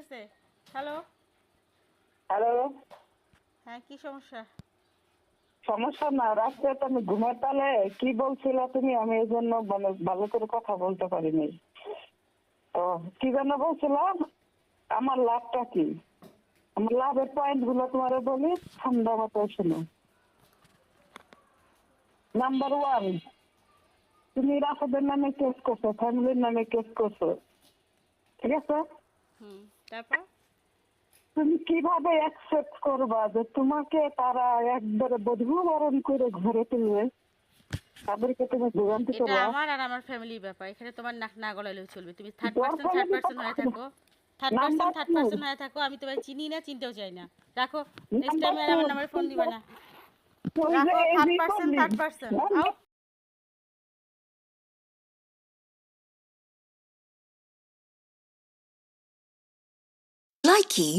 আছে। Hello. Hello. হ্যাঁ, কি সমস্যা? সমস্যা না, রাত্রে তো আমি ঘুমের তালে কি বলছিল তুমি, আমি এই জন্য মানে ভালো করে কথা বলতে পারিনি। তো কি যেন বলছিলাম, আমার লাভটা কি, আমার লাভের পয়েন্ট গুলো তোমারে বলি, ঠান্ডা মাথায় শোনো। নাম্বার ওয়ান, তুমি রাফাদের নামে কেস করছো, ফ্যামিলির নামে কেস করছো, ঠিক আছে? তারপর? তুমি কিভাবে অ্যাকসেপ্ট করবা যে তোমাকে তারা একবারে বধূবরণ করে ঘরে তুলবে, তাদেরকে তুমি ভোগান্তি এটা করবা? আমার আর আমার ফ্যামিলির ব্যাপার। এখানে তোমার নাক না গলাইলেও চলবে। তুমি থার্ড তোর পারসন থার্ড ফ্যামিলি তো পারসন হয়ে থাকো। থার্ড পারসন নাম্বার থার্ড টু, পারসন হয়ে থাকো। আমি তোমায় চিনি না, চিনতেও চাই না। রাখো। নেক্সট নাম্বার টাইম আর টু, আমার নাম্বারে ফোন দিবা না। ওই যে রাখো। এই third person recording, third person. Out. Likey